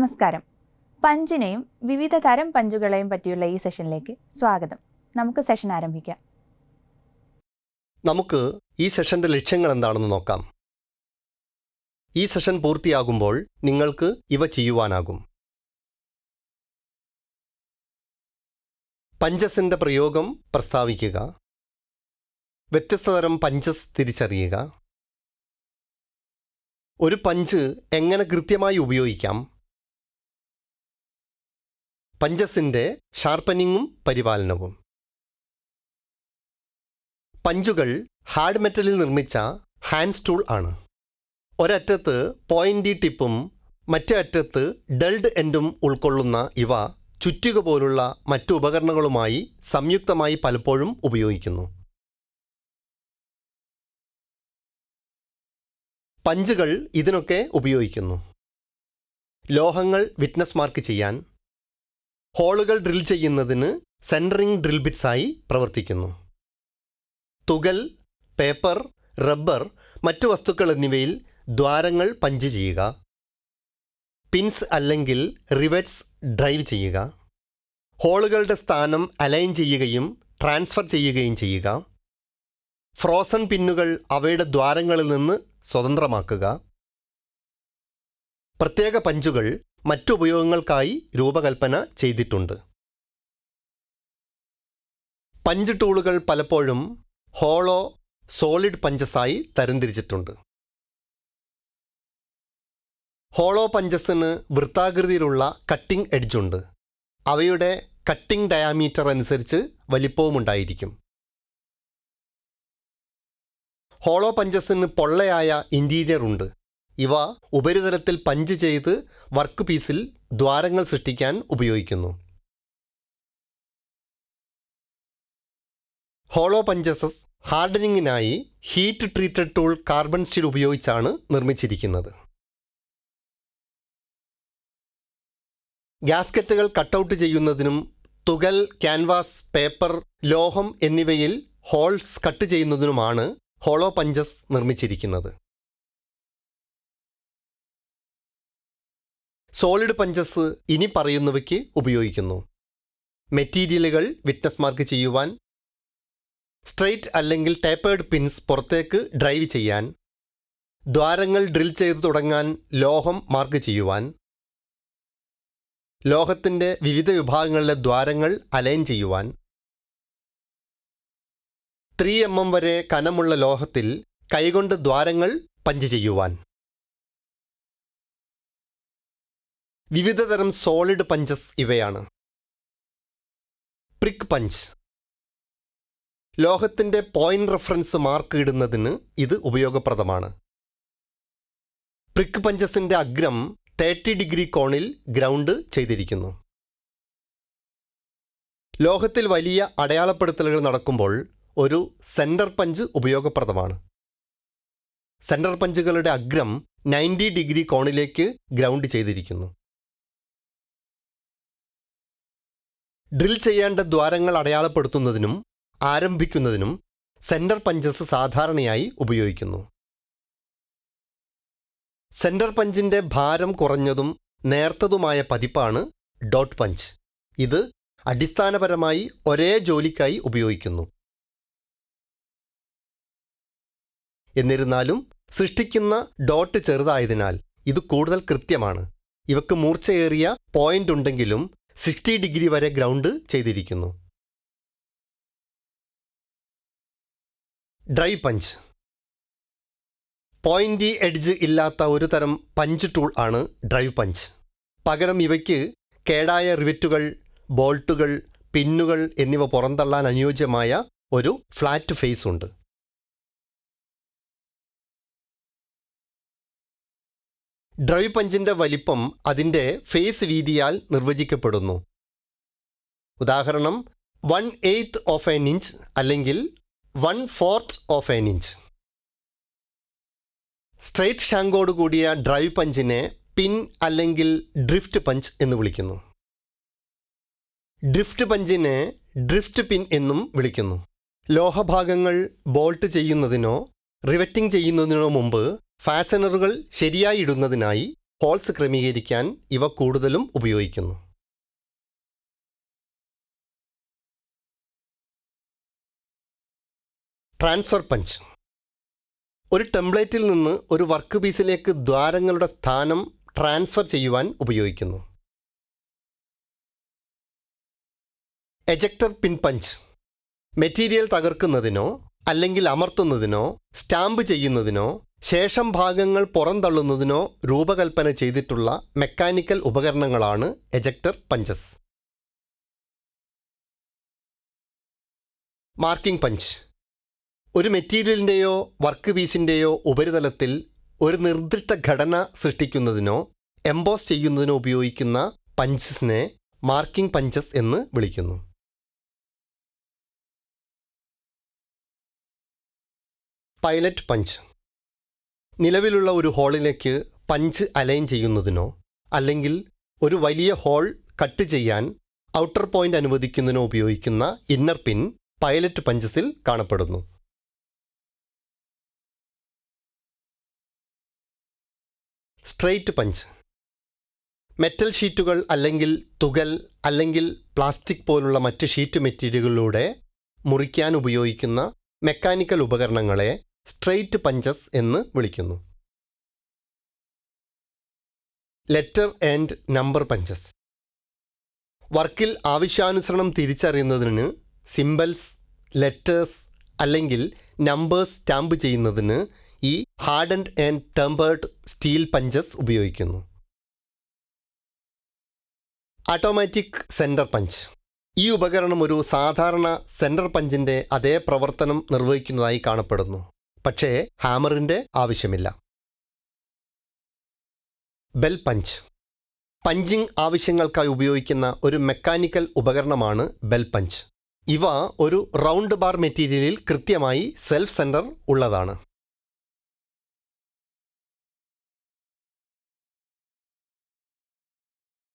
നമസ്കാരം. പഞ്ചിനെയും വിവിധ തരം പഞ്ചുകളെയും പറ്റിയുള്ള ഈ സെഷനിലേക്ക് സ്വാഗതം. നമുക്ക് സെഷൻ ആരംഭിക്കാം. നമുക്ക് ഈ സെഷന്റെ ലക്ഷ്യങ്ങൾ എന്താണെന്ന് നോക്കാം. ഈ സെഷൻ പൂർത്തിയാകുമ്പോൾ നിങ്ങൾക്ക് ഇവ ചെയ്യുവാനാകും. പഞ്ചസിന്റെ പ്രയോഗം പ്രസ്താവിക്കുക, വ്യത്യസ്ത തരം പഞ്ചസ് തിരിച്ചറിയുക, ഒരു പഞ്ച് എങ്ങനെ കൃത്യമായി ഉപയോഗിക്കാം, പഞ്ചസിന്റെ ഷാർപ്പനിങ്ങും പരിപാലനവും. പഞ്ചുകൾ ഹാർഡ് മെറ്റലിൽ നിർമ്മിച്ച ഹാൻഡ് ടൂൾ ആണ്. ഒരറ്റത്ത് പോയിന്റി ടിപ്പും മറ്റേ അറ്റത്ത് ഡൾഡ് എൻഡും ഉൾക്കൊള്ളുന്ന ഇവ ചുറ്റിക പോലുള്ള മറ്റു ഉപകരണങ്ങളുമായി സംയുക്തമായി പലപ്പോഴും ഉപയോഗിക്കുന്നു. പഞ്ചുകൾ ഇതിനൊക്കെ ഉപയോഗിക്കുന്നു. ലോഹങ്ങൾ വിറ്റ്നസ് മാർക്ക് ചെയ്യാൻ, ഹോളുകൾ ഡ്രിൽ ചെയ്യുന്നതിന് സെൻറ്ററിംഗ് ഡ്രിൽ ബിറ്റ്സായി പ്രവർത്തിക്കുന്നു. തുകൽ, പേപ്പർ, റബ്ബർ, മറ്റു വസ്തുക്കൾ എന്നിവയിൽ ദ്വാരങ്ങൾ പഞ്ച് ചെയ്യുക, പിൻസ് അല്ലെങ്കിൽ റിവറ്റ്സ് ഡ്രൈവ് ചെയ്യുക, ഹോളുകളുടെ സ്ഥാനം അലൈൻ ചെയ്യുകയും ട്രാൻസ്ഫർ ചെയ്യുകയും ചെയ്യുക, ഫ്രോസൺ പിന്നുകൾ അവയുടെ ദ്വാരങ്ങളിൽ നിന്ന് സ്വതന്ത്രമാക്കുക. പ്രത്യേക പഞ്ചുകൾ മറ്റു ഉപയോഗങ്ങൾക്കായി രൂപകൽപ്പന ചെയ്തിട്ടുണ്ട്. പഞ്ച് ടൂളുകൾ പലപ്പോഴും ഹോളോ, സോളിഡ് പഞ്ചസായി തരംതിരിച്ചിട്ടുണ്ട്. ഹോളോ പഞ്ചസിന് വൃത്താകൃതിയിലുള്ള കട്ടിംഗ് എഡ്ജുണ്ട്. അവയുടെ കട്ടിംഗ് ഡയാമീറ്റർ അനുസരിച്ച് വലിപ്പവുമുണ്ടായിരിക്കും. ഹോളോ പഞ്ചസിന് പൊള്ളയായ ഇൻറ്റീരിയർ ഉണ്ട്. ഇവ ഉപരിതലത്തിൽ പഞ്ച് ചെയ്ത് വർക്ക് പീസിൽ ദ്വാരങ്ങൾ സൃഷ്ടിക്കാൻ ഉപയോഗിക്കുന്നു. ഹോളോ പഞ്ചസസ് ഹാർഡനിങ്ങിനായി heat treated tool carbon steel ഉപയോഗിച്ചാണ് നിർമ്മിച്ചിരിക്കുന്നത്. ഗ്യാസ്കറ്റുകൾ കട്ടൗട്ട് ചെയ്യുന്നതിനും തുകൽ, ക്യാൻവാസ്, പേപ്പർ, ലോഹം എന്നിവയിൽ ഹോൾസ് കട്ട് ചെയ്യുന്നതിനുമാണ് ഹോളോ പഞ്ചസ് നിർമ്മിച്ചിരിക്കുന്നത്. സോളിഡ് പഞ്ചസ് ഇനി പറയുന്നവയ്ക്ക് ഉപയോഗിക്കുന്നു. മെറ്റീരിയലുകൾ വിറ്റ്നസ് മാർക്ക് ചെയ്യുവാൻ, സ്ട്രെയിറ്റ് അല്ലെങ്കിൽ ടേപ്പേർഡ് പിൻസ് പുറത്തേക്ക് ഡ്രൈവ് ചെയ്യാൻ, ദ്വാരങ്ങൾ ഡ്രിൽ ചെയ്തു തുടങ്ങാൻ ലോഹം മാർക്ക് ചെയ്യുവാൻ, ലോഹത്തിൻ്റെ വിവിധ വിഭാഗങ്ങളിലെ ദ്വാരങ്ങൾ അലൈൻ ചെയ്യുവാൻ, 3 mm വരെ കനമുള്ള ലോഹത്തിൽ കൈകൊണ്ട് ദ്വാരങ്ങൾ പഞ്ച് ചെയ്യുവാൻ. വിവിധതരം സോളിഡ് പഞ്ചസ് ഇവയാണ്. Prick punch. ലോഹത്തിൻ്റെ പോയിന്റ് റെഫറൻസ് മാർക്ക് ഇടുന്നതിന് ഇത് ഉപയോഗപ്രദമാണ്. പ്രിക്ക് പഞ്ചസിൻ്റെ അഗ്രം 30 ഡിഗ്രി കോണിൽ ഗ്രൗണ്ട് ചെയ്തിരിക്കുന്നു. ലോഹത്തിൽ വലിയ അടയാളപ്പെടുത്തലുകൾ നടക്കുമ്പോൾ ഒരു സെൻറ്റർ പഞ്ച് ഉപയോഗപ്രദമാണ്. സെൻറ്റർ പഞ്ചുകളുടെ അഗ്രം 90 ഡിഗ്രി കോണിലേക്ക് ഗ്രൗണ്ട് ചെയ്തിരിക്കുന്നു. ഡ്രിൽ ചെയ്യേണ്ട ദ്വാരങ്ങൾ അടയാളപ്പെടുത്തുന്നതിനും ആരംഭിക്കുന്നതിനും സെൻറ്റർ പഞ്ചസ് സാധാരണയായി ഉപയോഗിക്കുന്നു. സെൻറ്റർ പഞ്ചിൻ്റെ ഭാരം കുറഞ്ഞതും നേർത്തതുമായ പതിപ്പാണ് ഡോട്ട് പഞ്ച്. ഇത് അടിസ്ഥാനപരമായി ഒരേ ജോലിക്കായി ഉപയോഗിക്കുന്നു. എന്നിരുന്നാലും സൃഷ്ടിക്കുന്ന ഡോട്ട് ചെറുതായതിനാൽ ഇത് കൂടുതൽ കൃത്യമാണ്. ഇവക്ക് മൂർച്ചയേറിയ പോയിന്റ് ഉണ്ടെങ്കിലും 60 ഡിഗ്രി വരെ ഗ്രൗണ്ട് ചെയ്തിരിക്കുന്നു. Dry punch. പോയിന്റി എഡ്ജ് ഇല്ലാത്ത ഒരു തരം പഞ്ച് ടൂൾ ആണ് ഡ്രൈവ് പഞ്ച്. പകരം ഇവയ്ക്ക് കേടായ റിവറ്റുകൾ, ബോൾട്ടുകൾ, പിന്നുകൾ എന്നിവ പുറന്തള്ളാൻ അനുയോജ്യമായ ഒരു ഫ്ലാറ്റ് ഫേസ് ഉണ്ട്. ഡ്രൈവ് പഞ്ചിൻ്റെ വലിപ്പം അതിൻ്റെ ഫേസ് വീതിയാൽ നിർവചിക്കപ്പെടുന്നു. ഉദാഹരണം 1/8 ഓഫ് എൻ ഇഞ്ച് അല്ലെങ്കിൽ 1/4 ഓഫ് എൻ ഇഞ്ച്. സ്ട്രെയിറ്റ് ഷാങ്കോട് കൂടിയ ഡ്രൈവ് പഞ്ചിനെ പിൻ അല്ലെങ്കിൽ ഡ്രിഫ്റ്റ് പഞ്ച് എന്ന് വിളിക്കുന്നു. ഡ്രിഫ്റ്റ് പഞ്ചിനെ ഡ്രിഫ്റ്റ് പിൻ എന്നും വിളിക്കുന്നു. ലോഹഭാഗങ്ങൾ ബോൾട്ട് ചെയ്യുന്നതിനോ റിവറ്റിംഗ് ചെയ്യുന്നതിനോ മുമ്പ് ഫാസനറുകൾ ശരിയായി ഇടുന്നതിനായി ഹോൾസ് ക്രമീകരിക്കാൻ ഇവ കൂടുതലും ഉപയോഗിക്കുന്നു. Transfer punch. ഒരു ടെംപ്ലേറ്റിൽ നിന്ന് ഒരു വർക്ക് പീസിലേക്ക് ദ്വാരങ്ങളുടെ സ്ഥാനം ട്രാൻസ്ഫർ ചെയ്യുവാൻ ഉപയോഗിക്കുന്നു. എജക്ടർ പിൻ പഞ്ച്. മെറ്റീരിയൽ തകർക്കുന്നതിനോ അല്ലെങ്കിൽ അമർത്തുന്നതിനോ സ്റ്റാമ്പ് ചെയ്യുന്നതിനോ ശേഷം ഭാഗങ്ങൾ പുറന്തള്ളുന്നതിനോ രൂപകൽപ്പന ചെയ്തിട്ടുള്ള മെക്കാനിക്കൽ ഉപകരണങ്ങളാണ് എജക്ടർ പഞ്ചസ്. Marking punch. ഒരു മെറ്റീരിയലിൻ്റെയോ വർക്ക് പീസിൻ്റെയോ ഉപരിതലത്തിൽ ഒരു നിർദ്ദിഷ്ട ഘടന സൃഷ്ടിക്കുന്നതിനോ എംബോസ് ചെയ്യുന്നതിനോ ഉപയോഗിക്കുന്ന പഞ്ചസിനെ മാർക്കിംഗ് പഞ്ചസ് എന്ന് വിളിക്കുന്നു. Pilot punch. നിലവിലുള്ള ഒരു ഹോളിലേക്ക് പഞ്ച് അലൈൻ ചെയ്യുന്നതിനോ അല്ലെങ്കിൽ ഒരു വലിയ ഹോൾ കട്ട് ചെയ്യാൻ ഔട്ടർ പോയിന്റ് അനുവദിക്കുന്നതിനോ ഉപയോഗിക്കുന്ന ഇന്നർ പിൻ പൈലറ്റ് പഞ്ചസിൽ കാണപ്പെടുന്നു. Straight punch. മെറ്റൽ ഷീറ്റുകൾ അല്ലെങ്കിൽ തുകൽ അല്ലെങ്കിൽ പ്ലാസ്റ്റിക് പോലുള്ള മറ്റ് ഷീറ്റ് മെറ്റീരിയലുകളിലൂടെ മുറിക്കാൻ ഉപയോഗിക്കുന്ന മെക്കാനിക്കൽ ഉപകരണങ്ങളെ സ്ട്രെയിറ്റ് പഞ്ചസ് എന്ന് വിളിക്കുന്നു. Letter and number punches. വർക്കിൽ ആവശ്യാനുസരണം തിരിച്ചറിയുന്നതിന് സിംബൽസ്, ലെറ്റേഴ്സ് അല്ലെങ്കിൽ നമ്പേഴ്സ് സ്റ്റാമ്പ് ചെയ്യുന്നതിന് ഈ hardened and tempered steel punches ഉപയോഗിക്കുന്നു. Automatic centre punch. ഈ ഉപകരണം ഒരു സാധാരണ സെൻറ്റർ പഞ്ചിൻ്റെ അതേ പ്രവർത്തനം നിർവഹിക്കുന്നതായി കാണപ്പെടുന്നു, പക്ഷേ ഹാമറിൻ്റെ ആവശ്യമില്ല. Bell punch. പഞ്ചിങ് ആവശ്യങ്ങൾക്കായി ഉപയോഗിക്കുന്ന ഒരു മെക്കാനിക്കൽ ഉപകരണമാണ് ബെൽ പഞ്ച്. ഇവ ഒരു റൗണ്ട് ബാർ മെറ്റീരിയലിൽ കൃത്യമായി സെൽഫ് സെൻറ്റർ ഉള്ളതാണ്.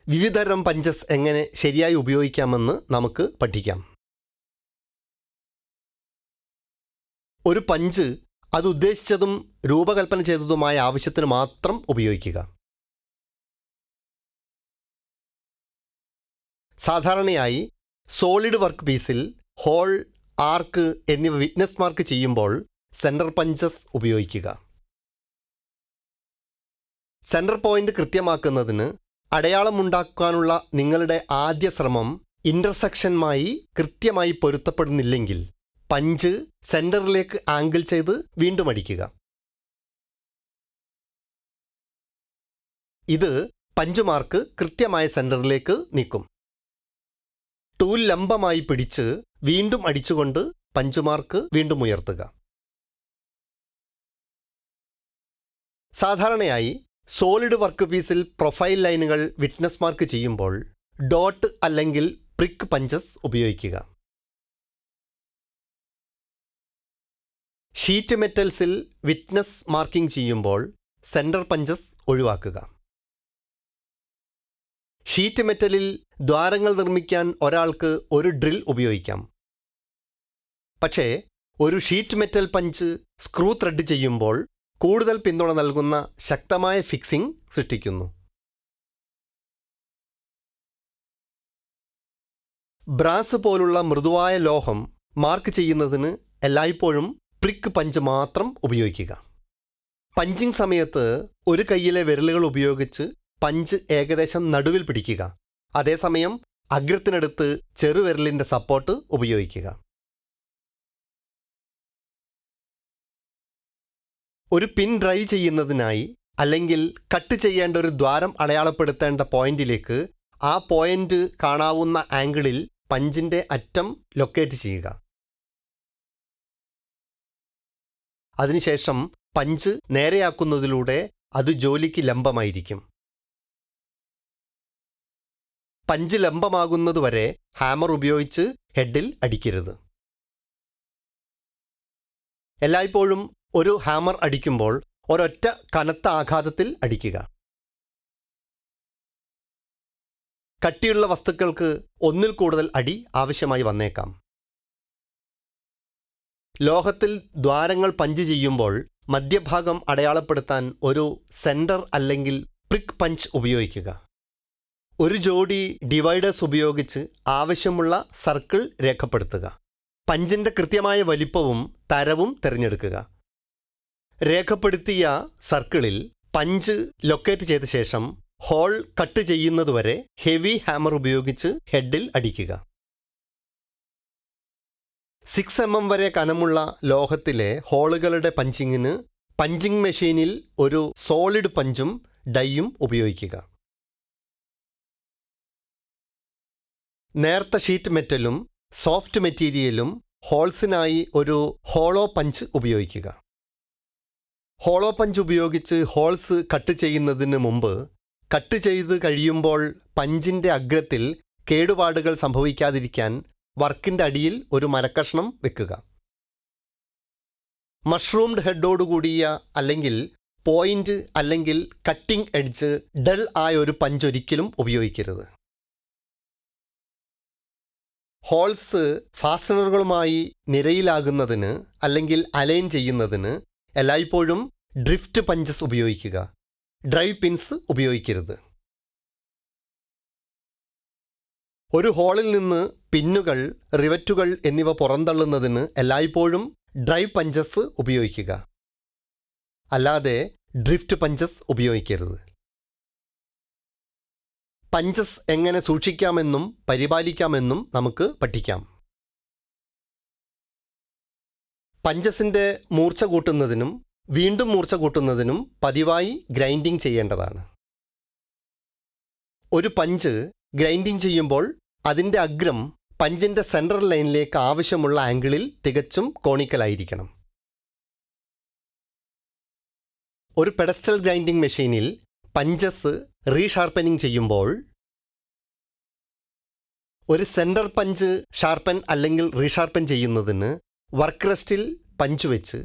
വിവിധതരം പഞ്ചസ് എങ്ങനെ ശരിയായി ഉപയോഗിക്കാമെന്ന് നമുക്ക് പഠിക്കാം. ഒരു പഞ്ച് അത് ഉദ്ദേശിച്ചതും രൂപകൽപ്പന ചെയ്തതുമായ ആവശ്യത്തിന് മാത്രം ഉപയോഗിക്കുക. സാധാരണയായി സോളിഡ് വർക്ക് പീസിൽ ഹോൾ, ആർക്ക് എന്നിവ വിറ്റ്നസ് മാർക്ക് ചെയ്യുമ്പോൾ സെൻറ്റർ പഞ്ചസ് ഉപയോഗിക്കുക. സെൻറ്റർ പോയിന്റ് കൃത്യമാക്കുന്നതിന് അടയാളമുണ്ടാക്കാനുള്ള നിങ്ങളുടെ ആദ്യ ശ്രമം ഇൻ്റർസെക്ഷനുമായി കൃത്യമായി പൊരുത്തപ്പെടുന്നില്ലെങ്കിൽ പഞ്ച് സെൻറ്ററിലേക്ക് ആംഗിൾ ചെയ്ത് വീണ്ടും അടിക്കുക. ഇത് പഞ്ച് മാർക്ക് കൃത്യമായ സെൻറ്ററിലേക്ക് നീക്കും. ടൂൾ ലംബമായി പിടിച്ച് വീണ്ടും അടിച്ചുകൊണ്ട് പഞ്ച് മാർക്ക് വീണ്ടും ഉയർത്തുക. സാധാരണയായി സോളിഡ് വർക്ക് പീസിൽ പ്രൊഫൈൽ ലൈനുകൾ വിറ്റ്നസ് മാർക്ക് ചെയ്യുമ്പോൾ ഡോട്ട് അല്ലെങ്കിൽ പ്രിക്ക് പഞ്ചസ് ഉപയോഗിക്കുക. ഷീറ്റ് മെറ്റൽസിൽ വിറ്റ്നസ് മാർക്കിംഗ് ചെയ്യുമ്പോൾ സെൻറ്റർ പഞ്ചസ് ഒഴിവാക്കുക. ഷീറ്റ് മെറ്റലിൽ ദ്വാരങ്ങൾ നിർമ്മിക്കാൻ ഒരാൾക്ക് ഒരു ഡ്രിൽ ഉപയോഗിക്കാം, പക്ഷേ ഒരു sheet metal punch screw thread ചെയ്യുമ്പോൾ കൂടുതൽ പിന്തുണ നൽകുന്ന ശക്തമായ ഫിക്സിംഗ് സൃഷ്ടിക്കുന്നു. ബ്രാസ് പോലുള്ള മൃദുവായ ലോഹം മാർക്ക് ചെയ്യുന്നതിന് എല്ലായ്പ്പോഴും പ്രിക്ക് പഞ്ച് മാത്രം ഉപയോഗിക്കുക. പഞ്ചിങ് സമയത്ത് ഒരു കൈയിലെ വിരലുകൾ ഉപയോഗിച്ച് പഞ്ച് ഏകദേശം നടുവിൽ പിടിക്കുക. അതേസമയം അഗ്രത്തിനടുത്ത് ചെറുവിരലിൻ്റെ സപ്പോർട്ട് ഉപയോഗിക്കുക. ഒരു പിൻ ഡ്രൈവ് ചെയ്യുന്നതിനായി അല്ലെങ്കിൽ കട്ട് ചെയ്യേണ്ട ഒരു ദ്വാരം അടയാളപ്പെടുത്തേണ്ട പോയിന്റിലേക്ക് ആ പോയിന്റ് കാണാവുന്ന ആംഗിളിൽ പഞ്ചിൻ്റെ അറ്റം ലൊക്കേറ്റ് ചെയ്യുക. അതിനുശേഷം പഞ്ച് നേരെയാക്കുന്നതിലൂടെ അത് ജോലിക്ക് ലംബമായിരിക്കും. പഞ്ച് ലംബമാകുന്നതുവരെ ഹാമർ ഉപയോഗിച്ച് ഹെഡിൽ അടിക്കരുത്. എല്ലായ്പ്പോഴും ഒരു ഹാമർ അടിക്കുമ്പോൾ ഒരൊറ്റ കനത്ത ആഘാതത്തിൽ അടിക്കുക. കട്ടിയുള്ള വസ്തുക്കൾക്ക് ഒന്നിൽ കൂടുതൽ അടി ആവശ്യമായി വന്നേക്കാം. ലോഹത്തിൽ ദ്വാരങ്ങൾ പഞ്ച് ചെയ്യുമ്പോൾ മധ്യഭാഗം അടയാളപ്പെടുത്താൻ ഒരു സെൻറ്റർ അല്ലെങ്കിൽ പ്രിക്ക് പഞ്ച് ഉപയോഗിക്കുക. ഒരു ജോഡി ഡിവൈഡേഴ്സ് ഉപയോഗിച്ച് ആവശ്യമുള്ള സർക്കിൾ രേഖപ്പെടുത്തുക. പഞ്ചിൻ്റെ കൃത്യമായ വലിപ്പവും തരവും തിരഞ്ഞെടുക്കുക. രേഖപ്പെടുത്തിയ സർക്കിളിൽ പഞ്ച് ലൊക്കേറ്റ് ചെയ്ത ശേഷം ഹോൾ കട്ട് ചെയ്യുന്നതുവരെ ഹെവി ഹാമർ ഉപയോഗിച്ച് ഹെഡിൽ അടിക്കുക. 6 mm വരെ കനമുള്ള ലോഹത്തിലെ ഹോളുകളുടെ പഞ്ചിങ്ങിന് പഞ്ചിങ് മെഷീനിൽ ഒരു സോളിഡ് പഞ്ചും ഡൈയും ഉപയോഗിക്കുക. നേർത്ത ഷീറ്റ് മെറ്റലും സോഫ്റ്റ് മെറ്റീരിയലും ഹോൾസിനായി ഒരു ഹോളോ പഞ്ച് ഉപയോഗിക്കുക. ഹോളോ പഞ്ച് ഉപയോഗിച്ച് ഹോൾസ് കട്ട് ചെയ്യുന്നതിന് മുമ്പ് കട്ട് ചെയ്ത് കഴിയുമ്പോൾ പഞ്ചിൻ്റെ അഗ്രത്തിൽ കേടുപാടുകൾ സംഭവിക്കാതിരിക്കാൻ വർക്കിൻ്റെ അടിയിൽ ഒരു മരക്കഷ്ണം വെക്കുക. മഷ്റൂംഡ് ഹെഡോടുകൂടിയ അല്ലെങ്കിൽ പോയിന്റ് അല്ലെങ്കിൽ കട്ടിംഗ് എഡ്ജ് ഡൾ ആയ ഒരു പഞ്ച് ഒരിക്കലും ഉപയോഗിക്കരുത്. ഹോൾസ് ഫാസ്റ്റനറുകളുമായി നിരയിലാകുന്നതിന് അല്ലെങ്കിൽ അലൈൻ ചെയ്യുന്നതിന് എല്ലായ്പ്പോഴും ഡ്രിഫ്റ്റ് പഞ്ചസ് ഉപയോഗിക്കുക. ഡ്രൈവ് പിൻസ് ഉപയോഗിക്കരുത്. ഒരു ഹോളിൽ നിന്ന് പിന്നുകൾ, റിവറ്റുകൾ എന്നിവ പുറന്തള്ളുന്നതിന് എല്ലായ്പ്പോഴും ഡ്രൈവ് പഞ്ചസ് ഉപയോഗിക്കുക. അല്ലാതെ ഡ്രിഫ്റ്റ് പഞ്ചസ് ഉപയോഗിക്കരുത്. പഞ്ചസ് എങ്ങനെ സൂക്ഷിക്കാമെന്നും പരിപാലിക്കാമെന്നും നമുക്ക് പഠിക്കാം. പഞ്ചസിൻ്റെ മൂർച്ച കൂട്ടുന്നതിനും വീണ്ടും മൂർച്ച കൂട്ടുന്നതിനും പതിവായി ഗ്രൈൻഡിംഗ് ചെയ്യേണ്ടതാണ്. ഒരു പഞ്ച് ഗ്രൈൻഡിംഗ് ചെയ്യുമ്പോൾ അതിൻ്റെ അഗ്രം പഞ്ചിൻ്റെ സെൻട്രൽ ലൈനിലേക്ക് ആവശ്യമുള്ള ആംഗിളിൽ തികച്ചും കോണിക്കലായിരിക്കണം. ഒരു പെഡസ്റ്റൽ ഗ്രൈൻഡിംഗ് മെഷീനിൽ പഞ്ചസ് റീഷാർപ്പനിങ് ചെയ്യുമ്പോൾ ഒരു സെൻറ്റർ പഞ്ച് ഷാർപ്പൻ അല്ലെങ്കിൽ റീഷാർപ്പൻ ചെയ്യുന്നതിന് വർക്ക് റെസ്റ്റിൽ പഞ്ച് വെച്ച്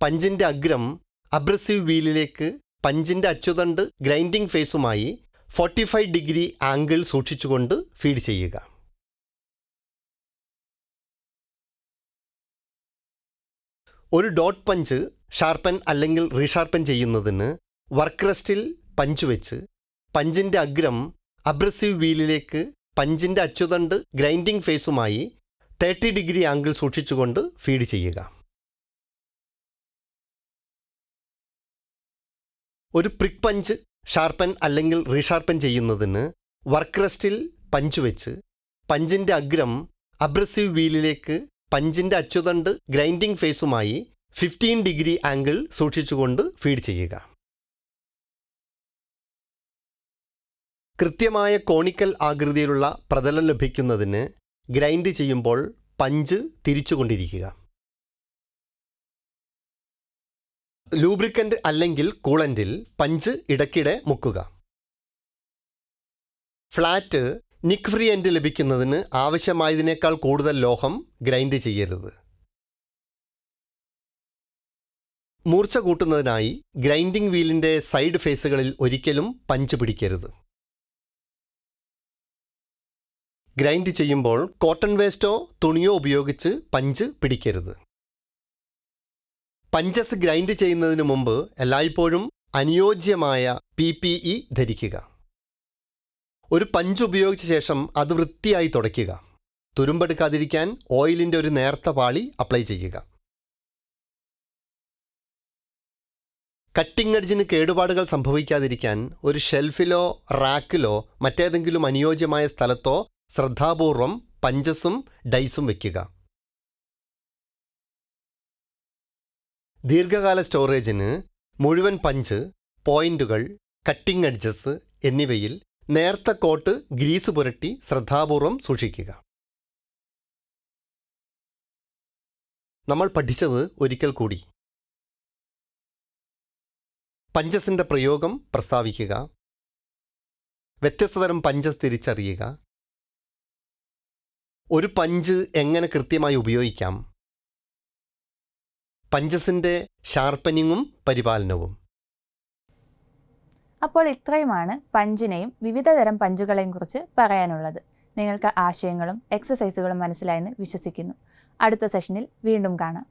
പഞ്ചിൻ്റെ അഗ്രം അബ്രസീവ് വീലിലേക്ക് പഞ്ചിൻ്റെ അച്ചുതണ്ട് ഗ്രൈൻഡിംഗ് ഫേസുമായി 45 ഡിഗ്രി ആംഗിൾ സൂക്ഷിച്ചുകൊണ്ട് ഫീഡ് ചെയ്യുക. ഒരു ഡോട്ട് പഞ്ച് ഷാർപ്പൻ അല്ലെങ്കിൽ റീഷാർപ്പൻ ചെയ്യുന്നതിന് വർക്ക് റെസ്റ്റിൽ പഞ്ച് വെച്ച് പഞ്ചിൻ്റെ അഗ്രം അബ്രസീവ് വീലിലേക്ക് പഞ്ചിൻ്റെ അച്ചുതണ്ട് ഗ്രൈൻഡിംഗ് ഫേസുമായി 30 ഡിഗ്രി ആംഗിൾ സൂക്ഷിച്ചുകൊണ്ട് ഫീഡ് ചെയ്യുക. ഒരു പ്രിക്ക് പഞ്ച് ഷാർപ്പൻ അല്ലെങ്കിൽ റീഷാർപ്പൻ ചെയ്യുന്നതിന് വർക്ക് റെസ്റ്റിൽ പഞ്ച് വെച്ച് പഞ്ചിൻ്റെ അഗ്രം അബ്രസീവ് വീലിലേക്ക് പഞ്ചിൻ്റെ അച്ചുതണ്ട് ഗ്രൈൻഡിംഗ് ഫേസുമായി 15 ഡിഗ്രി ആംഗിൾ സൂക്ഷിച്ചുകൊണ്ട് ഫീഡ് ചെയ്യുക. കൃത്യമായ കോണിക്കൽ ആകൃതിയിലുള്ള പ്രതലം ലഭിക്കുന്നതിന് ഗ്രൈൻഡ് ചെയ്യുമ്പോൾ പഞ്ച് തിരിച്ചുകൊണ്ടിരിക്കുക. ലൂബ്രിക്കൻ്റ് അല്ലെങ്കിൽ കൂളൻ്റിൽ പഞ്ച് ഇടയ്ക്കിടെ മുക്കുക. ഫ്ലാറ്റ് നിക്ക് ഫ്രീ എൻഡ് ലഭിക്കുന്നതിന് ആവശ്യമായതിനേക്കാൾ കൂടുതൽ ലോഹം ഗ്രൈൻഡ് ചെയ്യരുത്. മൂർച്ച കൂട്ടുന്നതിനായി ഗ്രൈൻഡിംഗ് വീലിൻ്റെ സൈഡ് ഫേസുകളിൽ ഒരിക്കലും പഞ്ച് പിടിക്കരുത്. ഗ്രൈൻഡ് ചെയ്യുമ്പോൾ കോട്ടൺ വേസ്റ്റോ തുണിയോ ഉപയോഗിച്ച് പഞ്ച് പിടിക്കരുത്. പഞ്ചസ് ഗ്രൈൻഡ് ചെയ്യുന്നതിന് മുമ്പ് എല്ലായ്പ്പോഴും അനുയോജ്യമായ PPE ധരിക്കുക. ഒരു പഞ്ച് ഉപയോഗിച്ച ശേഷം അത് വൃത്തിയായി തുടയ്ക്കുക. തുരുമ്പെടുക്കാതിരിക്കാൻ ഓയിലിൻ്റെ ഒരു നേർത്ത പാളി അപ്ലൈ ചെയ്യുക. കട്ടിംഗ് എഡ്ജിന് കേടുപാടുകൾ സംഭവിക്കാതിരിക്കാൻ ഒരു ഷെൽഫിലോ റാക്കിലോ മറ്റേതെങ്കിലും അനുയോജ്യമായ സ്ഥലത്തോ ശ്രദ്ധാപൂർവം പഞ്ചസും ഡൈസും വയ്ക്കുക. ദീർഘകാല സ്റ്റോറേജിന് മുഴുവൻ പഞ്ച്, പോയിന്റുകൾ, കട്ടിംഗ് എഡ്ജസ് എന്നിവയിൽ നേർത്ത കോട്ട് ഗ്രീസ് പുരട്ടി ശ്രദ്ധാപൂർവം സൂക്ഷിക്കുക. നമ്മൾ പഠിച്ചത് ഒരിക്കൽ കൂടി. പഞ്ചസിൻ്റെ പ്രയോഗം പ്രസ്താവിക്കുക. വ്യത്യസ്തതരം പഞ്ചസ് തിരിച്ചറിയുക. ഒരു പഞ്ച് എങ്ങനെ കൃത്യമായി ഉപയോഗിക്കാം. പഞ്ചസിൻ്റെ ഷാർപ്പനിങ്ങും പരിപാലനവും. അപ്പോൾ ഇത്രയുമാണ് പഞ്ചിനെയും വിവിധ തരം പഞ്ചുകളെയും കുറിച്ച് പറയാനുള്ളത്. നിങ്ങൾക്ക് ആശയങ്ങളും എക്സസൈസുകളും മനസ്സിലായെന്ന് വിശ്വസിക്കുന്നു. അടുത്ത സെഷനിൽ വീണ്ടും കാണാം.